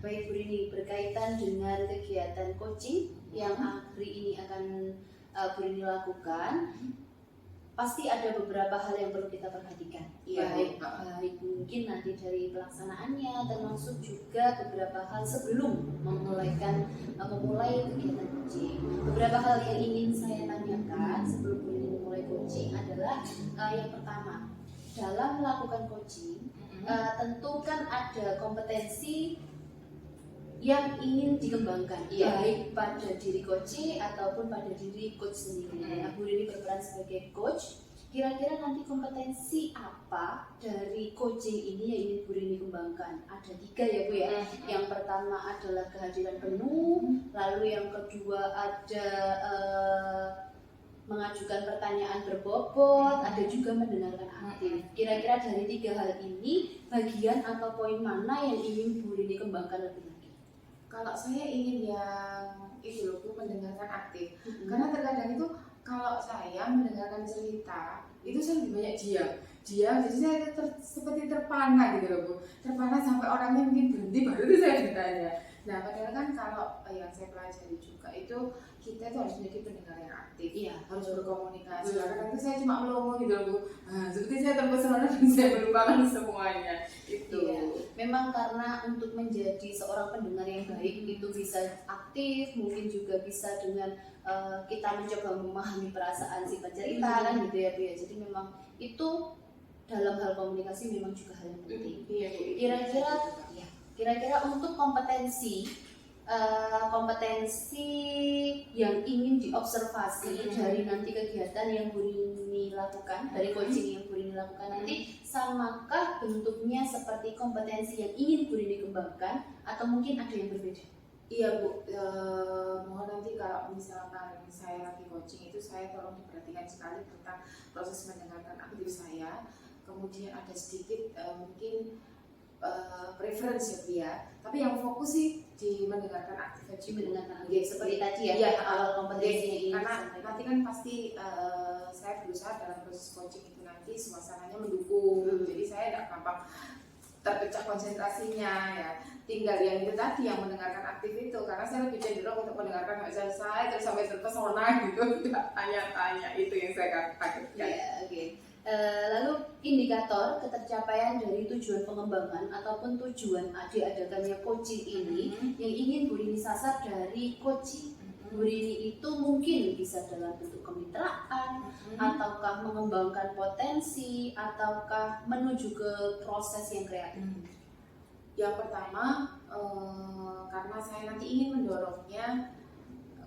Baik Bu Rini, berkaitan dengan kegiatan coaching yang hari ini akan Bu Rini lakukan, pasti ada beberapa hal yang perlu kita perhatikan. Baik mungkin nanti dari pelaksanaannya, termasuk juga beberapa hal sebelum memulai kegiatan coaching. Beberapa hal yang ingin saya tanyakan sebelum Bu Rini memulai coaching adalah yang pertama, dalam melakukan coaching, tentu kan ada kompetensi yang ingin dikembangkan, baik pada diri coach ataupun pada diri coach sendiri. Nah, Bu Rini berperan sebagai coach. Kira-kira nanti kompetensi apa dari coaching ini yang ingin Bu Rini kembangkan? Ada 3 ya Bu ya. Yang pertama adalah kehadiran penuh, lalu yang kedua ada mengajukan pertanyaan berbobot, ada juga mendengarkan aktif. Kira-kira dari 3 hal ini, bagian atau poin mana yang ingin Bu Rini kembangkan lebih lagi? Kalau saya ingin yang itu loh Bu, mendengarkan aktif. Karena terkadang itu kalau saya mendengarkan cerita itu saya lebih banyak diam, jadi saya seperti terpana gitu loh Bu, terpana sampai orangnya mungkin berhenti baru itu saya ditanya. Nah padahal kan kalau yang saya pelajari juga itu kita itu harus menjadi pendengar yang aktif, harus berkomunikasi. Karena itu saya cuma melongo gitu loh Bu, seperti saya terpesona dan saya melupakan semuanya itu. Memang karena untuk menjadi seorang pendengar yang baik itu bisa aktif, mungkin juga bisa dengan kita mencoba memahami perasaan si pencerita kan gitu ya Bu ya. Jadi memang itu dalam hal komunikasi memang juga hal yang penting. Kira-kira untuk kompetensi yang ingin diobservasi dari nanti kegiatan yang Bu Rini lakukan, dari coaching yang Bu Rini lakukan nanti, samakah bentuknya seperti kompetensi yang ingin Bu Rini kembangkan atau mungkin ada yang berbeda? Iya Bu, mohon nanti kalau misalkan saya lagi coaching itu saya tolong diperhatikan sekali tentang proses mendengarkan aktif saya. Kemudian ada sedikit mungkin preference ya, tapi yang fokus sih di mendengarkan aktif aja. Seperti tadi ya, awal kompetensi ini. Karena nanti kan pasti saya berusaha dalam proses coaching itu nanti suasananya mendukung, jadi saya tidak gampang terpecah konsentrasinya ya. Tinggal yang itu tadi yang mendengarkan aktif itu, karena saya lebih cenderung untuk mendengarkan nggak selesai terus sampai terpesona gitu, tidak tanya-tanya, itu yang saya kagetkan. Lalu indikator ketercapaian dari tujuan pengembangan ataupun tujuan diadakannya coaching ini yang ingin Bu Rini sasar dari coaching. Bu Rini itu mungkin bisa dalam bentuk kemitraan, ataukah mengembangkan potensi, ataukah menuju ke proses yang kreatif. Yang pertama, karena saya nanti ingin mendorongnya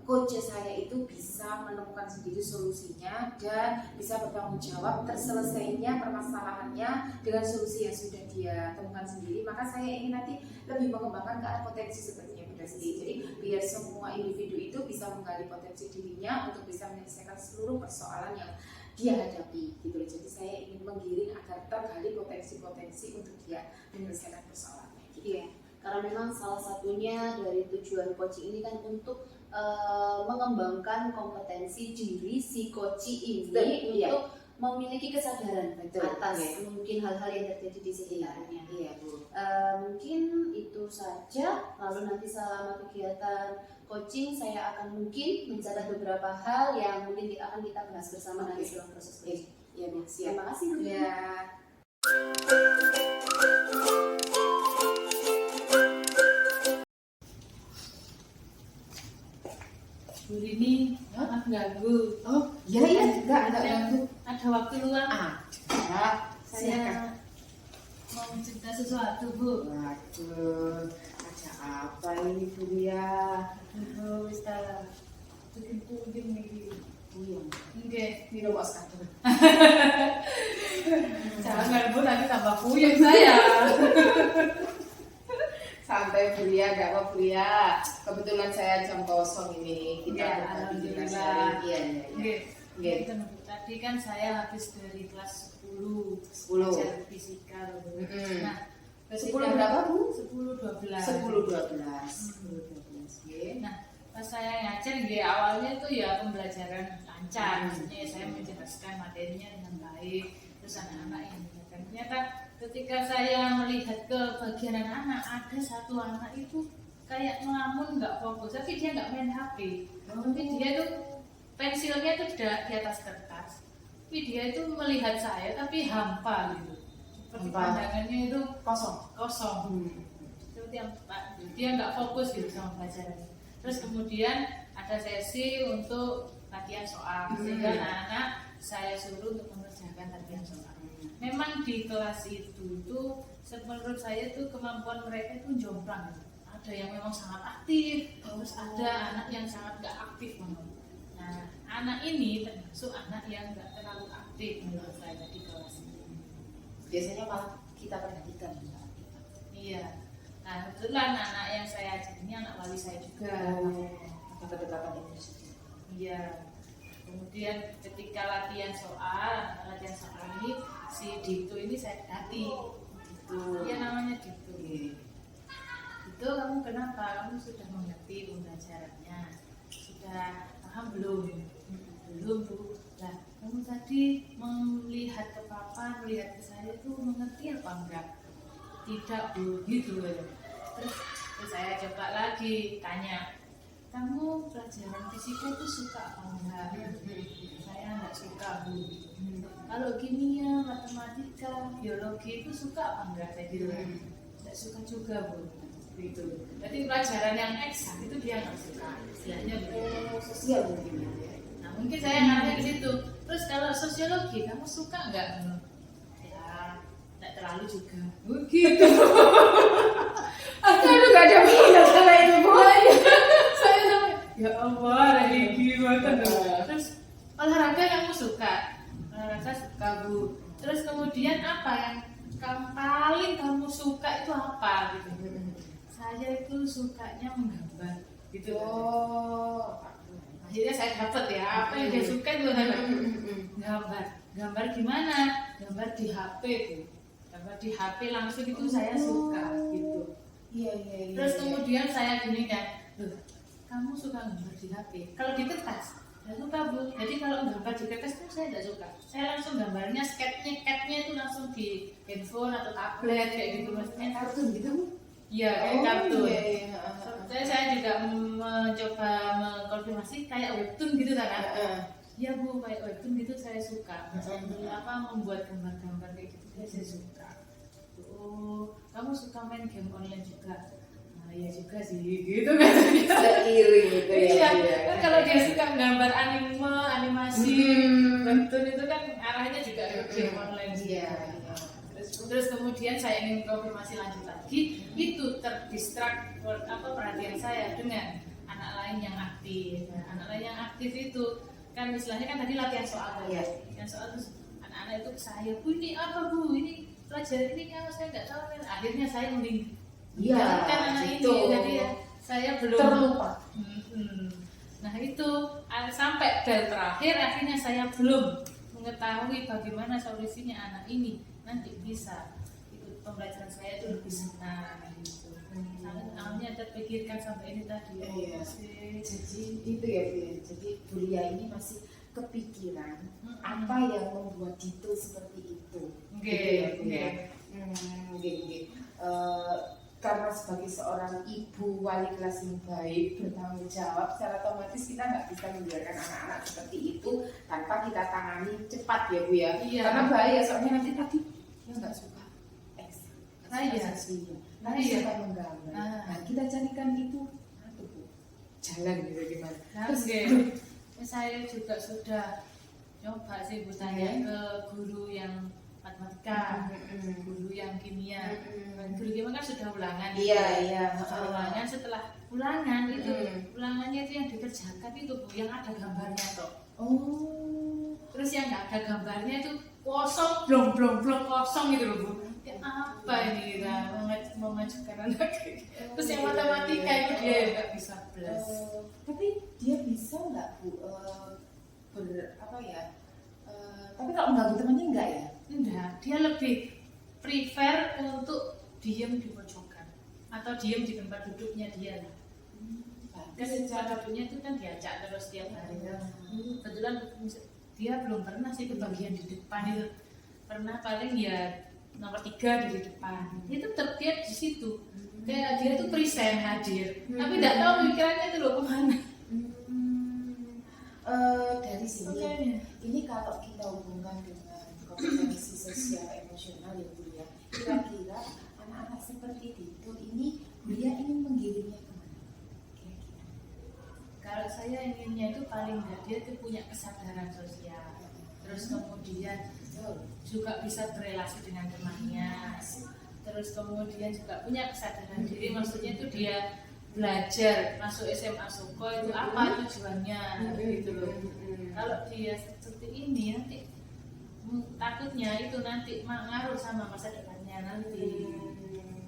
coach saya itu bisa menemukan sendiri solusinya dan bisa bertanggung jawab terselesainya permasalahannya dengan solusi yang sudah dia temukan sendiri. Maka saya ingin nanti lebih mengembangkan ke arah potensi seperti yang sudah sendiri. Jadi biar semua individu itu bisa menggali potensi dirinya untuk bisa menyelesaikan seluruh persoalan yang dia hadapi gitu. Jadi saya ingin menggiring agar tergali potensi-potensi untuk dia menyelesaikan persoalannya gitu. Karena memang salah satunya dari tujuan coaching ini kan untuk mengembangkan kompetensi diri si coach ini untuk memiliki kesadaran atas mungkin hal-hal yang terjadi di sekitarnya. Mungkin itu saja. Lalu nanti selama kegiatan coaching saya akan mungkin mencatat beberapa hal yang mungkin akan kita bahas bersama nanti dalam proses coaching. Terima kasih Bu. Bu Rini, maaf ganggu. Oh iya, enggak ganggu. Ada waktu luang? Saya mau cerita sesuatu Bu. Waduh, ada apa ini Bu ya? Aduh, bisa bikin nih. Buyong. Oke, Minum es kacang. jangan Bu, nanti tambah puyeng saya. Santai Bu ya, enggak apa Bu ya. Kebetulan saya jam kosong ini. Alhamdulillah. Tadi kan saya habis dari kelas 10 belajar fisika. Nah, 10 berapa Bu? 10-12. 10-12. Nah, pas saya ngajar awalnya itu ya pembelajaran lancar, maksudnya saya menjelaskan materinya dengan baik, terus anak-anak yang mendengarkan ternyata ketika saya melihat ke bagian anak-anak, ada satu anak itu kayak ngelamun nggak fokus, tapi dia nggak main HP, tapi dia tuh pensilnya tuh di atas kertas, tapi dia itu melihat saya tapi hampa gitu, seperti pandangannya itu kosong. Seperti apa? Dia nggak fokus gitu sama pelajarannya. Terus kemudian ada sesi untuk latihan soal, sehingga anak-anak saya suruh untuk mengerjakan latihan soal. Memang di kelas itu tuh menurut saya tuh kemampuan mereka itu jomplang. Ada yang memang sangat aktif, terus ada anak yang sangat gak aktif banget. Nah, anak ini termasuk anak yang gak terlalu aktif menurut saya di kelas ini. Biasanya malah kita perhatikan. Iya. Nah, kebetulan anak yang saya ajar ini anak wali saya juga. Kedekatan itu. Iya. Kemudian ketika latihan soal ini si Dito ini saya dekati. Dito. Iya namanya Dito. Dito, kamu kenapa? Kamu sudah mengerti pembelajarannya? Sudah paham belum? Belum, Bu. Nah, kamu tadi melihat ke papa, melihat ke saya itu mengerti apa enggak? Tidak, Bu. Gitu. Terus saya coba lagi tanya, kamu pelajaran fisika itu suka apa enggak? Saya enggak suka, Bu. Kalau kimia, matematika, biologi itu suka apa enggak? Saya gitu. Enggak suka juga, Bu. Gitu. Jadi pelajaran yang eksak itu dia enggak suka. Istilahnya sosial mungkin. Nah, mungkin saya ngarahnya ke situ. Terus kalau sosiologi, kamu suka enggak? Ya, enggak terlalu juga. Begitu. Aduh, gak ada minat sama itu, Bu. Saya sampai ya Allah, lagi gimana terus olahraga kamu suka Bu. Terus kemudian apa yang paling kamu suka itu apa gitu? Saya itu sukanya menggambar gitu. Akhirnya saya dapat ya apa yang dia suka itu gambar gimana? Gambar di HP tuh. Gambar di HP langsung itu saya suka gitu. Iya. Terus kemudian saya gini kan, loh, kamu suka gambar di HP? Kalau di kertas, saya suka, Bu. Jadi kalau gambar di kertas itu saya tidak suka. Saya langsung gambarnya, sketnya itu langsung di handphone atau tablet kayak gitu, maksudnya Kartun gitu, Bu? Iya, kayak kartun. Iya. Saya juga mencoba mengkonfirmasi kayak webtoon gitu kan? Iya, Bu, kayak webtoon gitu saya suka. Membuat gambar-gambar kayak gitu saya suka. Oh, kamu suka main game online juga? Nah, iya juga sih, gitu kan? Seiring gitu ya. Iya, kan kalau dia suka gambar animasi, webtoon itu kan arahnya juga ke game online. Iya. Terus kemudian saya ingin konfirmasi lanjut lagi, itu terdistrak perhatian saya dengan anak lain yang aktif. Nah, anak lain yang aktif itu kan istilahnya kan tadi latihan soal ya. Yang soal terus anak-anak itu ke saya, Bu ini apa Bu? Ini pelajaran ini kan saya nggak tahu kan. Akhirnya saya mending kan anak gitu. ini, jadi saya belum terlupa. Nah itu sampai bel terakhir akhirnya saya belum mengetahui bagaimana solusinya anak ini nanti bisa ikut pembelajaran saya itu lebih senang gitu. Awalnya terpikirkan sampai ini tadi. Iya. Jadi itu ya, Bu. Jadi Bulia ini masih kepikiran apa yang membuat Dito seperti itu. Karena sebagai seorang ibu wali kelas yang baik bertanggung jawab, secara otomatis kita nggak bisa membiarkan anak-anak seperti itu tanpa kita tangani cepat ya, Bu ya. Iya. Karena bahaya soalnya nanti tadi dia nggak suka suka menggambar. Nah, kita carikan itu Bu, jalan gitu gimana. Saya juga sudah coba sih Bu tanya ke guru yang matematika, guru yang kimia. Guru kimia kan sudah ulangan. Iya. Ulangan setelah ulangan itu, ulangannya itu yang dikerjakan itu Bu, yang ada gambarnya toh. Terus yang nggak ada gambarnya itu kosong, blong kosong gitu loh Bu. Ya, apa ini kita memajukan anak? Terus yang matematika itu dia nggak bisa plus. Tapi dia bisa nggak Bu? Tapi kalau mengganggu temannya enggak ya? Enggak, dia lebih prefer untuk diem di pojokan atau diem di tempat duduknya dia lah. Kan tempat duduknya itu kan diajak terus tiap hari. Kebetulan dia belum pernah sih ke bagian di depan itu. Pernah paling ya nomor 3 di depan. Dia tetap dia di situ. Kayak dia tuh present hadir, tapi tidak tahu pikirannya itu loh kemana. Dari sini, ini kalau kita hubungkan dengan kompetensi sosial emosional ya Bu ya, kira-kira anak-anak seperti itu ini dia ingin menggiringnya kemana? Kira-kira. Kalau saya inginnya itu paling nggak dia tuh punya kesadaran sosial, terus kemudian juga bisa berelasi dengan temannya, terus kemudian juga punya kesadaran diri, maksudnya itu dia belajar masuk SMA Soko itu apa tujuannya gitu loh. Kalau dia seperti ini nanti takutnya itu nanti ngaruh sama masa depannya nanti.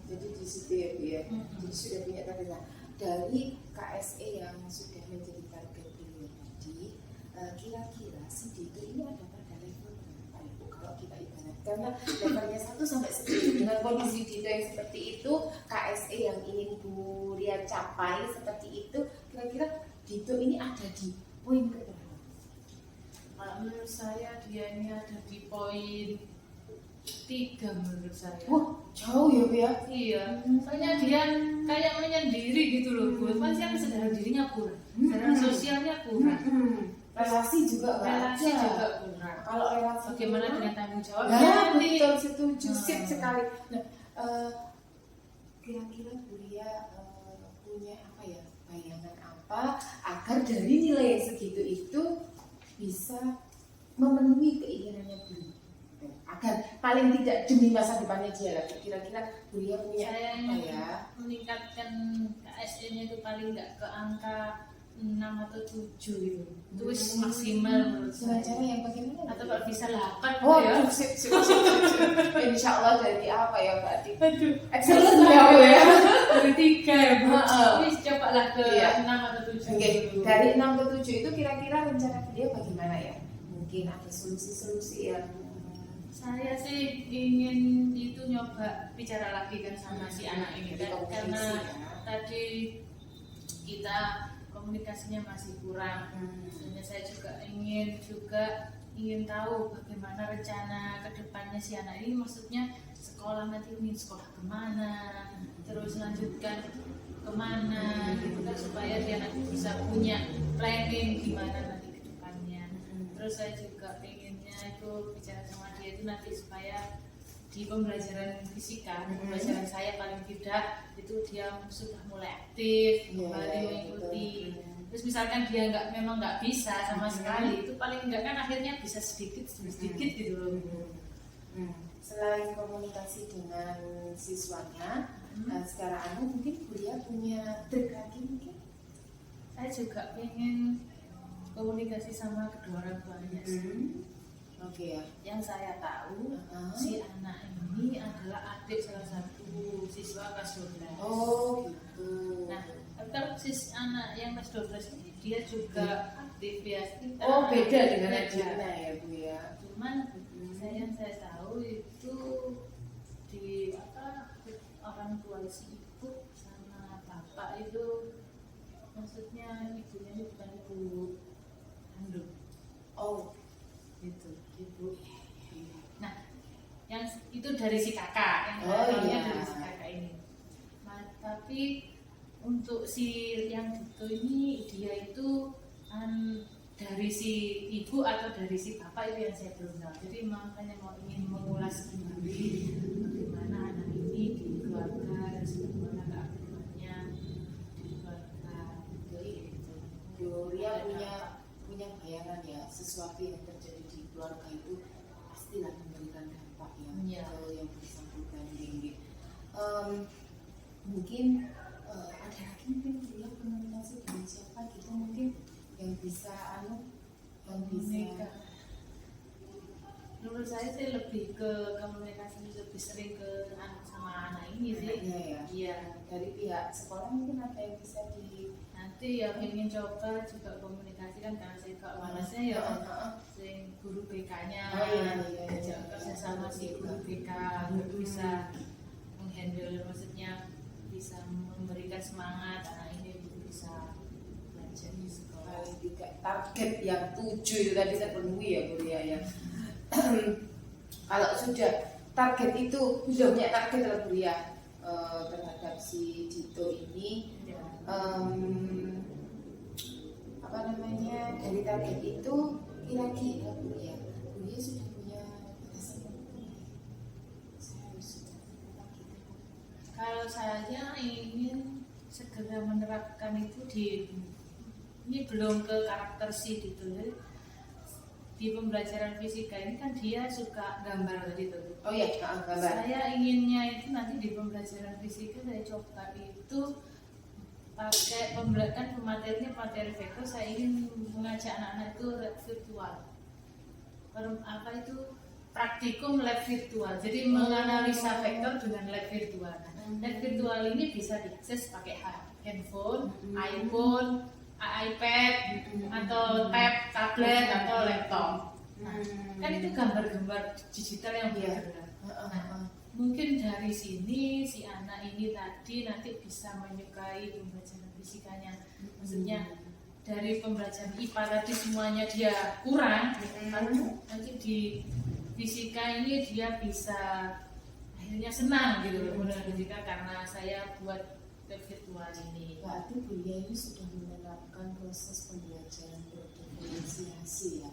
Jadi di situ ya Bu ya. Jadi sudah punya target. Dari KSE yang sudah menjadi target beliau tadi, kira-kira si Dito ini ada pada level berapa Ibu kalau kita ibaratkan? Karena levelnya 1 sampai 10 dengan kondisi Dito yang seperti itu, KSE yang ingin Bu Ria capai seperti itu, kira-kira Dito ini ada di poin keberapa? Menurut saya dia ini ada di poin 3 menurut saya. Wah, jauh ya Bu ya? Iya, soalnya dia kayak menyendiri gitu loh Bu. Pasti yang kesadaran dirinya kurang, kesadaran sosialnya kurang, Relasi juga nggak relasi ada. juga kurang. Kalau relasi Bagaimana dengan tanggung jawab? ya, betul, setuju, sip sekali. Nah, kira-kira Bu Ria punya apa ya, bayangan apa agar dari nilai yang segitu itu bisa memenuhi keinginannya Bu Ria? Agar paling tidak demi masa depannya dia lagi, kira-kira Bu Ria punya Saya apa ya? meningkatkan KSE-nya itu paling nggak ke angka 6 atau 7 gitu. Itu maksimal menurut Dengan saya. cara yang bagaimana? Atau kalau bisa 8 Oh, ya. sip. Insya Allah dari apa ya berarti? Aduh, Excellent ya Bu ya. dari 3 ya Bu. Heeh. Tapi cobalah ke Iya. 6 atau 7. Oke, dari 6 ke 7 itu kira-kira rencana beliau bagaimana ya? Mungkin ada solusi-solusi yang Saya sih ingin itu nyoba bicara lagi kan sama si anak ini Jadi kan, komunikasi karena ya. tadi kita komunikasinya masih kurang. Sebenarnya saya juga ingin tahu bagaimana rencana kedepannya si anak ini, maksudnya sekolah nanti ingin sekolah kemana, terus lanjutkan kemana gitu kan, supaya dia nanti bisa punya planning gimana nanti kedepannya. Terus saya juga pengennya itu bicara sama dia itu nanti supaya di pembelajaran fisika, pembelajaran saya paling tidak itu dia sudah mulai aktif, kembali mengikuti. Terus misalkan dia memang nggak bisa sama sekali, itu paling enggak kan akhirnya bisa sedikit gitu loh. Selain komunikasi dengan siswanya, secara mungkin kuliah punya trik lagi mungkin? Saya juga pengen komunikasi sama kedua orang tuanya sih. Oke ya. Yang saya tahu si anak ini adalah adik salah satu siswa kelas 12. Oh gitu. Nah, kalau anak yang kelas 12 ini dia juga aktif ya. Oh beda dengan Beda. adiknya ya Bu ya. Cuman yang saya tahu itu di orang tua si ibu sama bapak itu, maksudnya ibunya itu bukan ibu kandung. Oh Gitu, ibu. Nah, yang itu dari si kakak, yang iya. dari si kakak ini. Nah, tapi untuk si yang itu ini dia itu dari si ibu atau dari si bapak itu yang saya belum tahu. Jadi makanya ingin mengulas kembali bagaimana anak ini di keluarga dan bagaimana keaktifannya di keluarga. Jadi itu. Bu Ria punya bayangan ya, sesuatu yang terjadi di keluarga itu pastilah memberikan dampak yang bersangkutan tinggi. Mungkin ada lagi mungkin dia komunikasi dengan siapa gitu mungkin yang bisa menurut saya sih lebih ke komunikasi lebih sering ke sama anak ini sih. Ya. Iya. Dari pihak sekolah mungkin apa yang bisa nanti ya ingin coba juga komunikasi kan, karena saya kok malasnya ya sing guru BK-nya ajak kerja sama si guru BK untuk bisa menghandle, maksudnya bisa memberikan semangat anak ini untuk bisa belajar di sekolah. paling tidak target yang 7 itu tadi terpenuhi ya Bu Ria ya. Kalau sudah target itu sudah punya target lah Bu ya terhadap si Dito ini. Apa namanya, dari target itu kira-kira Bu ya sudah punya batasan berapa? Saya harus sudah punya target. Kalau saya ingin segera menerapkan itu ini belum ke karakter si Dito. Di pembelajaran fisika ini kan dia suka gambar tadi tuh. Oh iya, gambar. Saya inginnya itu nanti di pembelajaran fisika saya coba itu pakai pembelajaran materinya materi vektor. Saya ingin mengajak anak-anak itu lab virtual. Apa itu praktikum lab virtual. Jadi menganalisa vektor dengan lab virtual. Lab virtual ini bisa diakses pakai handphone, iPhone, iPad atau tablet atau laptop. Kan itu gambar-gambar digital yang benar-benar. Mungkin dari sini si anak ini tadi nanti bisa menyukai pembelajaran fisikanya. Maksudnya dari pembelajaran IPA tadi semuanya dia kurang, nanti di fisika ini dia bisa akhirnya senang gitu loh pembelajaran fisika karena saya buat virtual ini. Berarti Buya ini sudah menerapkan proses pembelajaran berdiferensiasi ya.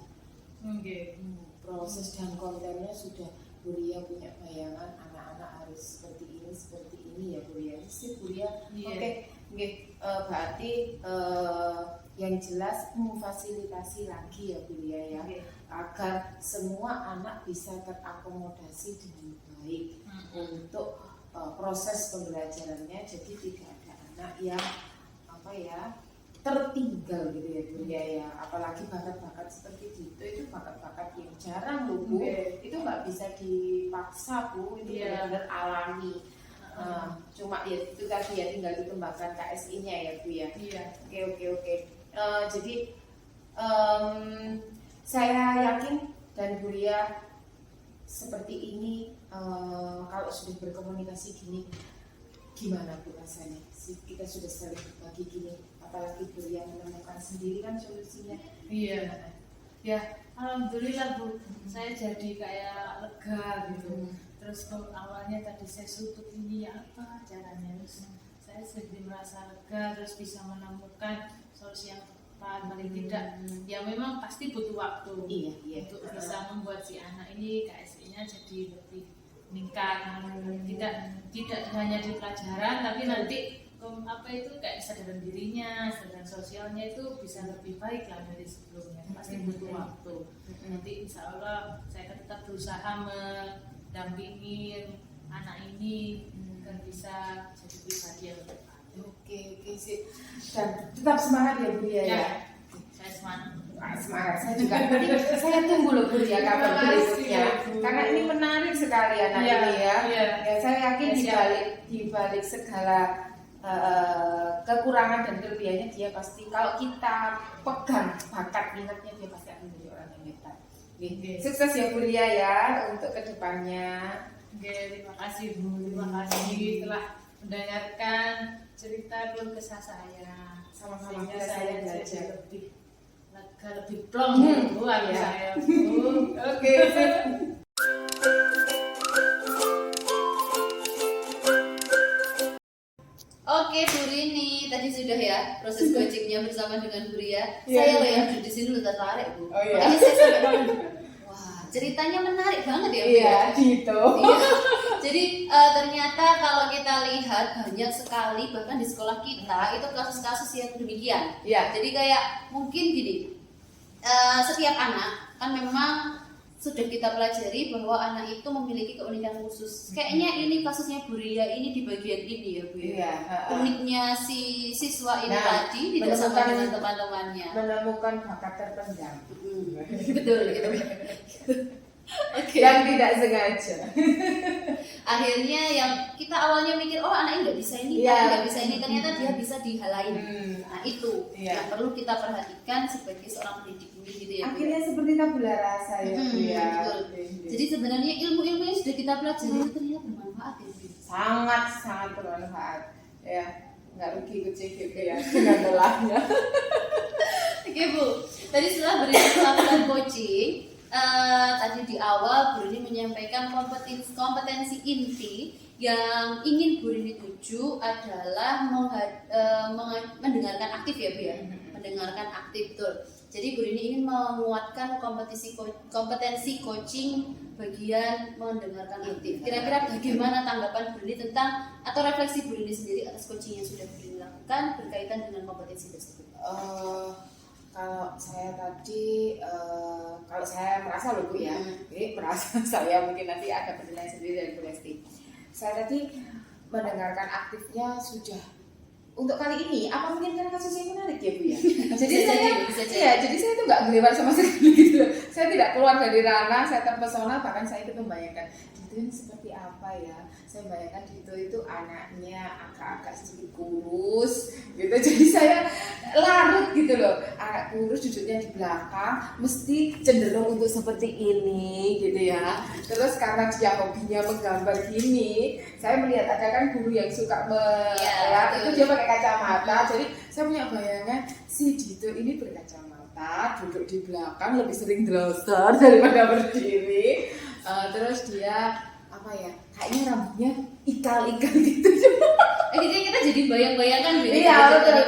Proses dan kontennya sudah Buya punya bayangan anak-anak harus seperti ini ya Buya. Sih Buya. Oke. Berarti yang jelas memfasilitasi lagi ya Buya ya, agar semua anak bisa terakomodasi dengan baik untuk proses pembelajarannya. Jadi tidak ada anak yang tertinggal gitu ya Bu ya. Apalagi bakat-bakat seperti itu bakat-bakat yang jarang loh Bu. Itu nggak bisa dipaksa Bu, itu benar-benar alami. Cuma ya itu tadi ya tinggal dikembangkan KSI-nya ya Bu ya. Oke. Jadi saya yakin dan Bu Lia seperti ini kalau sudah berkomunikasi gini, gimana Bu rasanya? Kita sudah saling berbagi gini, apalagi Bu yang menemukan sendiri kan solusinya. Iya. Ya, alhamdulillah Bu, saya jadi kayak lega gitu. Terus awalnya tadi saya sudut ini apa caranya, terus saya sendiri merasa lega, terus bisa menemukan solusi yang tepat. Paling tidak, ya memang pasti butuh waktu untuk bisa membuat si anak ini KSI-nya jadi lebih meningkat. Tidak hanya di pelajaran, tapi nanti kayak kesadaran dirinya, kesadaran sosialnya itu bisa lebih baik lah dari sebelumnya. Pasti butuh waktu. Nanti insya Allah saya tetap berusaha mendampingi anak ini dan bisa jadi pribadi yang lebih baik. Oke sih. Dan tetap semangat ya Bu ya. Saya semangat. Saya juga. Saya tunggu loh Bu ya kabar berikutnya. Karena ini menarik sekali anak ini ya. Saya yakin di balik segala kekurangan dan kelebihannya dia pasti, kalau kita pegang bakat minatnya, dia pasti akan menjadi orang yang hebat. Sukses ya Bu Lia ya untuk kedepannya. Terima kasih Bu, terima kasih telah mendengarkan cerita keluh kesah saya. Sama-sama saya belajar jadi lebih lega, lebih plong Bu saya Bu. Oke. Oke Bu Rini, tadi sudah ya proses coachingnya bersama dengan Bu Ria. Saya loh yang di sini udah tertarik Bu. Makanya saya sampai nonton. Wah, ceritanya menarik banget ya Bu. Iya, gitu. Jadi ternyata kalau kita lihat banyak sekali bahkan di sekolah kita itu kasus-kasus yang demikian. Jadi kayak mungkin gini, setiap anak kan memang sudah kita pelajari bahwa anak itu memiliki keunikan khusus. Kayaknya ini kasusnya Bu Ria ini di bagian ini ya Bu. Uniknya si siswa ini tadi tidak sama dengan teman-temannya. Menemukan bakat terpendam. Betul gitu. Yang tidak sengaja. Akhirnya yang kita awalnya mikir anak ini nggak bisa ini, nggak bisa ini, ternyata dia bisa di hal lain. Nah itu yang perlu kita perhatikan sebagai seorang pendidik gitu ya. Akhirnya seperti tabula rasa ya Bu ya. Jadi sebenarnya ilmu-ilmu yang sudah kita pelajari itu ternyata bermanfaat ya Bu. Sangat bermanfaat ya. Nggak rugi ke CGP ya dengan lelahnya. Oke Bu, tadi setelah melakukan coaching, tadi di awal Bu Rini menyampaikan kompetensi inti yang ingin Bu Rini tuju adalah mendengarkan aktif ya Bu ya, mendengarkan aktif betul. Jadi Bu Rini ingin menguatkan kompetensi coaching bagian mendengarkan aktif. Kira-kira bagaimana tanggapan Bu Rini tentang atau refleksi Bu Rini sendiri atas coaching yang sudah Bu Rini lakukan berkaitan dengan kompetensi tersebut? Kalau saya tadi, kalau saya merasa loh Bu ya, ini merasa saya mungkin nanti ada penilaian sendiri dari Bu Lesti. Saya tadi mendengarkan aktifnya sudah untuk kali ini, apa mungkin karena kasusnya menarik ya Bu ya? Jadi jadi saya itu nggak gelewar sama sekali gitu loh. Saya tidak keluar dari ranah, saya terpesona, bahkan saya itu membayangkan Dito ini seperti apa ya? Saya bayangkan Dito itu anaknya agak-agak sedikit kurus gitu, jadi saya larut gitu loh. Anak kurus duduknya di belakang, mesti cenderung untuk seperti ini gitu ya. Terus karena dia hobinya menggambar gini, saya melihat ada kan guru yang suka itu dia pakai kacamata, jadi saya punya bayangan si Dito ini berkacamata, duduk di belakang, lebih sering drosor daripada berdiri. Terus dia apa ya, kayaknya rambutnya ikal-ikal gitu. Jadi kita jadi bayang-bayangkan Iya betul.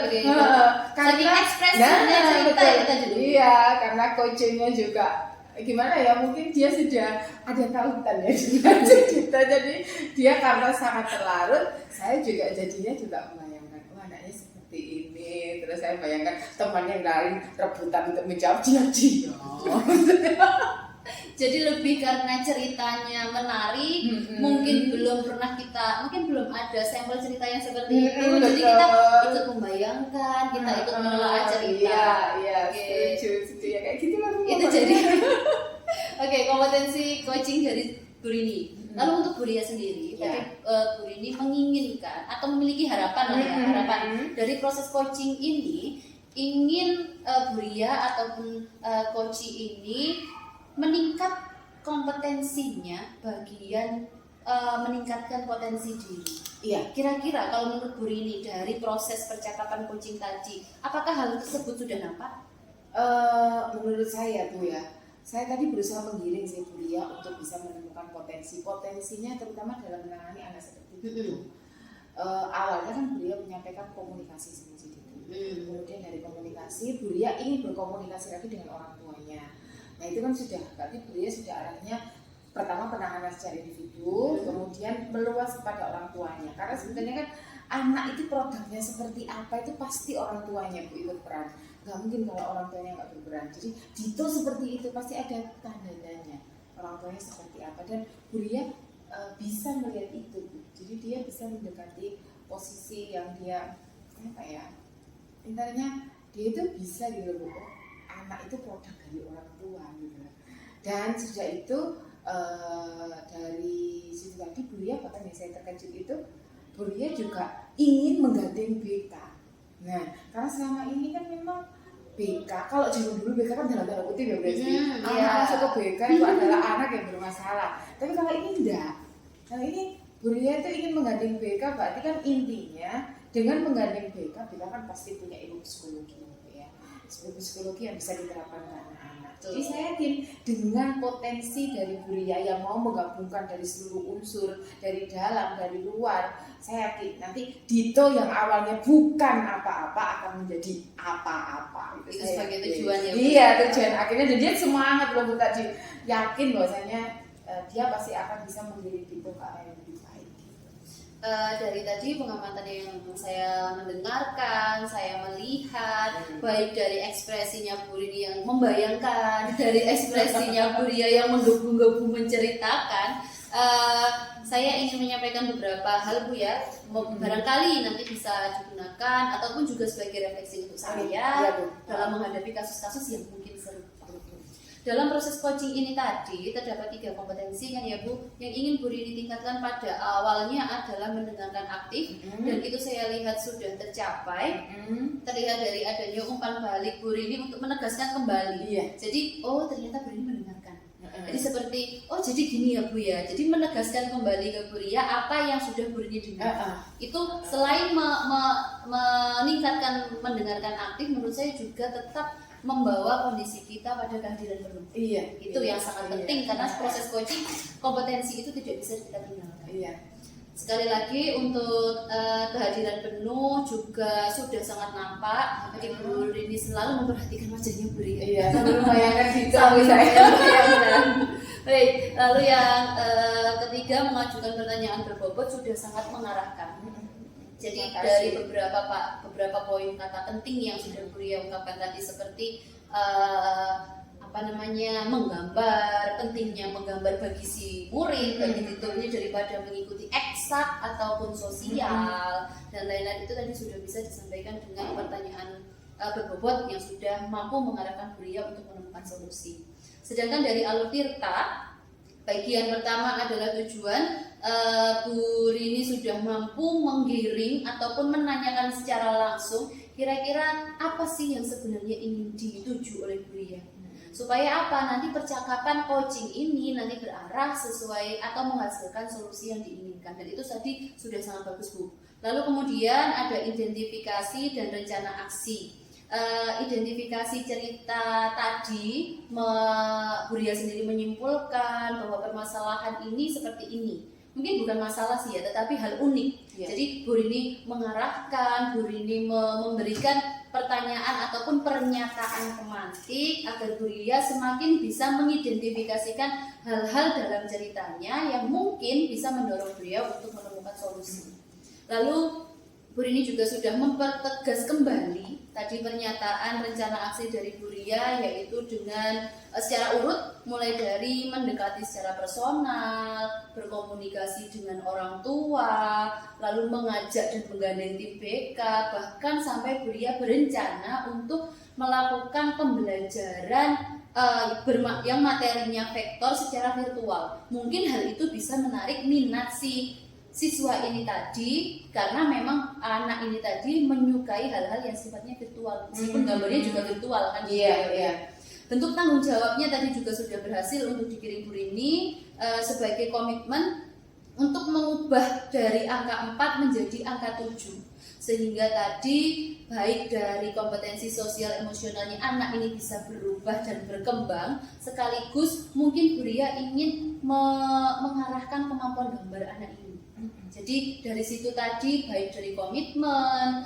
Karena ekspresinya cerita kita jadi. Iya, karena coachingnya juga gimana ya, mungkin dia sudah ada tautan ya dengan kita, jadi dia karena sangat terlarut, saya juga jadinya juga membayangkan anaknya seperti ini. Terus saya bayangkan teman yang lain rebutan untuk menjawab dia. Jadi lebih karena ceritanya menarik, mungkin belum ada sampel cerita yang seperti itu, jadi kita ikut membayangkan, kita ikut menelaah cerita. Iya, setuju ya, kayak gitu lah. Itu jadi Oke, kompetensi coaching dari Bu Rini. Lalu untuk Bu Ria sendiri, tadi Bu Rini menginginkan atau memiliki harapan harapan dari proses coaching ini, ingin Bu Ria ataupun coaching ini meningkat kompetensinya bagian meningkatkan potensi diri. Iya. Kira-kira kalau menurut Bu Rini dari proses percakapan coaching tadi, apakah hal tersebut sudah nampak? Menurut saya Bu ya, saya tadi berusaha menggiring si Bu Ria untuk bisa menemukan potensinya, terutama dalam menangani anak seperti itu. Awalnya kan Bu Ria menyampaikan komunikasi sama si Dito. Kemudian dari komunikasi, Bu Ria ingin berkomunikasi lagi dengan orang tuanya. Nah itu kan sudah, berarti Bu Ria sudah arahnya pertama penanganan secara individu, kemudian meluas kepada orang tuanya. Karena sebenarnya kan anak itu produknya seperti apa itu pasti orang tuanya Bu ikut peran. Gak mungkin kalau orang tuanya nggak berperan. Jadi Dito seperti itu pasti ada tandanya orang tuanya seperti apa, dan Bu Ria bisa melihat itu Bu. Jadi dia bisa mendekati posisi yang dia apa ya, intinya dia itu bisa gitu Bu. Anak itu produk dari orang tua gitu. Dan sejak itu dari situ tadi Bu Ria, bahkan yang saya terkejut itu Bu Ria juga ingin menggandeng BK. Nah karena selama ini kan memang BK, kalau zaman dulu BK kan dalam tanda kutip ya berarti anak masuk ke BK itu adalah anak yang bermasalah. Tapi kalau ini enggak, kalau ini Bu Ria itu ingin menggandeng BK, berarti kan intinya dengan menggandeng BK kan pasti punya ilmu psikologi ya, ilmu psikologi yang bisa diterapkan ke anak-anak. Jadi saya yakin dengan potensi dari Bu Ria yang mau menggabungkan dari seluruh unsur, dari dalam, dari luar, saya yakin nanti Dito yang awalnya bukan apa-apa akan menjadi apa-apa. Itu sebagai tujuannya. Iya, tujuan akhirnya, dan dia semangat loh Bu tadi, yakin bahwasanya dia pasti akan bisa mendidik Dito ke arah yang lebih baik. Dari tadi pengamatan yang saya mendengarkan, saya melihat, baik dari ekspresinya Bu Rini yang membayangkan, dari ekspresinya Bu Ria yang menggebu-gebu menceritakan, saya ingin menyampaikan beberapa hal Bu ya, barangkali nanti bisa digunakan ataupun juga sebagai refleksi untuk saya dalam menghadapi kasus-kasus yang mungkin serupa. Dalam proses coaching ini tadi terdapat 3 kompetensi kan ya Bu, yang ingin Bu Rini tingkatkan pada awalnya adalah mendengarkan aktif, dan itu saya lihat sudah tercapai. Terlihat dari adanya umpan balik Bu Rini untuk menegaskan kembali. Jadi ternyata Bu Rini mendengarkan. Jadi seperti jadi gini ya Bu ya. Jadi menegaskan kembali ke Bu Ria apa yang sudah Bu Rini dengar. Itu selain meningkatkan mendengarkan aktif, menurut saya juga tetap membawa kondisi kita pada kehadiran penuh. Iya. Itu yang sangat penting karena proses coaching kompetensi itu tidak bisa kita tinggalkan. Iya. Sekali lagi untuk kehadiran penuh juga sudah sangat nampak. Jadi Bu Rini selalu memperhatikan wajahnya Bu Rini. Iya, sambil membayangkan gitu Sambil saya. membayangkan. Baik, lalu yang ketiga mengajukan pertanyaan berbobot sudah sangat mengarahkan. Jadi Terima kasih. dari beberapa poin kata penting yang sudah Bu Ria ungkapkan tadi seperti menggambar, pentingnya menggambar bagi si murid bagi tutornya daripada mengikuti eksak ataupun sosial dan lain-lain, itu tadi sudah bisa disampaikan dengan pertanyaan berbobot yang sudah mampu mengarahkan Bu Ria untuk menemukan solusi. Sedangkan dari Alur Tirta, bagian pertama adalah tujuan. Bu Rini sudah mampu menggiring ataupun menanyakan secara langsung kira-kira apa sih yang sebenarnya ingin dituju oleh Bu Ria. Supaya apa? Nanti percakapan coaching ini nanti berarah sesuai atau menghasilkan solusi yang diinginkan. Dan itu tadi sudah sangat bagus Bu. Lalu kemudian ada identifikasi dan rencana aksi. Identifikasi cerita tadi, Bu Ria sendiri menyimpulkan bahwa permasalahan ini seperti ini. Mungkin bukan masalah sih ya, tetapi hal unik. Ya. Jadi Bu Rini mengarahkan, Bu Rini memberikan pertanyaan ataupun pernyataan pemantik agar Bu Ria semakin bisa mengidentifikasikan hal-hal dalam ceritanya yang mungkin bisa mendorong Bu Ria untuk menemukan solusi. Lalu Bu Rini juga sudah mempertegas kembali tadi pernyataan rencana aksi dari Bu Ria, yaitu dengan secara urut mulai dari mendekati secara personal, berkomunikasi dengan orang tua, lalu mengajak dan menggandeng tim BK, bahkan sampai Bu Ria berencana untuk melakukan pembelajaran yang materinya vektor secara virtual. Mungkin hal itu bisa menarik minat si siswa ini tadi, karena memang anak ini tadi menyukai hal-hal yang sifatnya virtual, meskipun gambarnya juga virtual kan. Iya. Bentuk tanggung jawabnya tadi juga sudah berhasil untuk dikirim Bu Rini sebagai komitmen untuk mengubah dari angka 4 menjadi angka 7, sehingga tadi baik dari kompetensi sosial emosionalnya anak ini bisa berubah dan berkembang, sekaligus mungkin Bu Ria ingin mengarahkan kemampuan gambar anak ini. Jadi dari situ tadi baik dari komitmen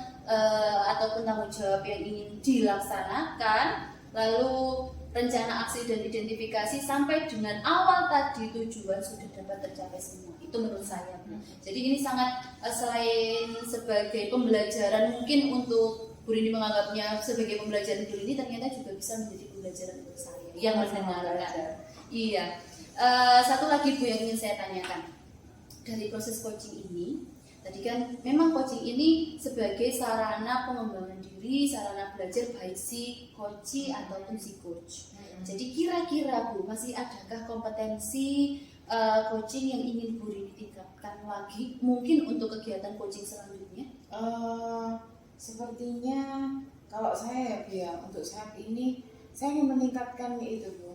ataupun tanggung jawab yang ingin dilaksanakan, lalu rencana aksi dan identifikasi sampai dengan awal tadi tujuan sudah dapat tercapai semua. Itu menurut saya. Jadi ini sangat selain sebagai pembelajaran, mungkin untuk Bu Rini menganggapnya sebagai pembelajaran Bu Rini, ternyata juga bisa menjadi pembelajaran untuk saya yang mendengarkan. Iya. Satu lagi Bu yang ingin saya tanyakan. Dari proses coaching ini, tadi kan memang coaching ini sebagai sarana pengembangan diri, sarana belajar baik si coach ataupun si coach. Jadi kira-kira Bu, masih adakah kompetensi coaching yang ingin Bu Rini tingkatkan lagi, mungkin untuk kegiatan coaching selanjutnya? Sepertinya kalau saya ya untuk saat ini saya ingin meningkatkan itu Bu,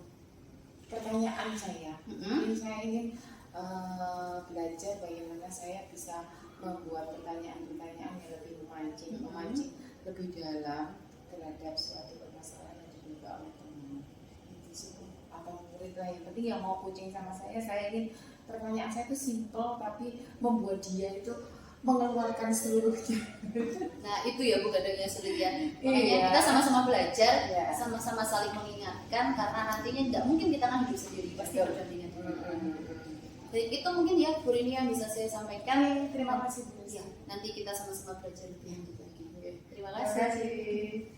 pertanyaan saya. Mungkin saya ingin belajar bagaimana saya bisa membuat pertanyaan-pertanyaan yang lebih memancing lebih dalam terhadap suatu permasalahan yang dibuka oleh teman. Itu sih apa murid lah, yang penting yang mau coaching sama saya ingin pertanyaan saya itu simple tapi membuat dia itu mengeluarkan seluruhnya. Nah itu ya Bu kadang yang sulit ya. Makanya kita sama-sama belajar, sama-sama saling mengingatkan, karena nantinya tidak mungkin kita kan hidup sendiri, pasti berdampingan. Jadi itu mungkin ya Bu Rini yang bisa saya sampaikan. Terima kasih Bu. Ya, nanti kita sama-sama belajar lebih lanjut lagi. Terima Terima kasih.